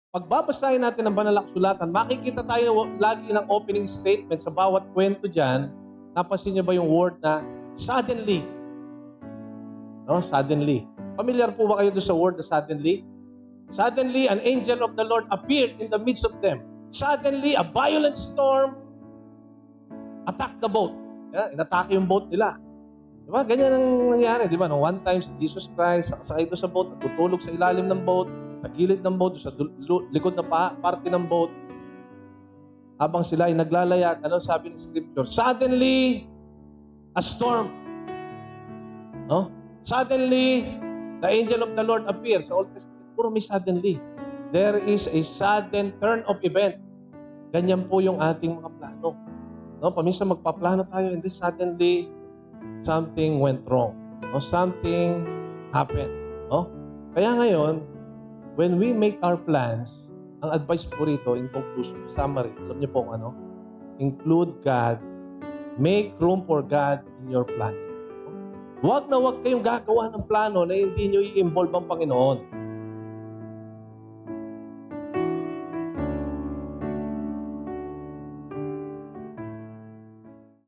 Pagbabasahin natin ang banal na kasulatan, makikita tayo lagi ng opening statement sa bawat kwento dyan. Napansin niyo ba yung word na suddenly? No? Suddenly. Familiar po ba kayo doon sa word na suddenly? Suddenly, an angel of the Lord appeared in the midst of them. Suddenly, a violent storm attacked the boat. Inatake yung boat nila. Di ba? Ganyan ang nangyari. Di ba? No, one time, si Jesus Christ, sakasakay doon sa boat, natutulog sa ilalim ng boat, sa gilid ng boat, sa likod na parte ng boat. Habang sila ay naglalayag, ano sabi ng scripture? Suddenly, a storm. No? Suddenly, the angel of the Lord appears. Sa Old Testament, puro may suddenly. There is a sudden turn of event. Ganyan po yung ating mga plano. No? Paminsan magpaplano tayo and then suddenly, something went wrong. No? Something happened. No? Kaya ngayon, when we make our plans, ang advice po rito, in conclusion, summary, alam niyo po ano? Include God. Make room for God in your planning. Huwag na huwag kayong gagawa ng plano na hindi niyo i-involve ang Panginoon.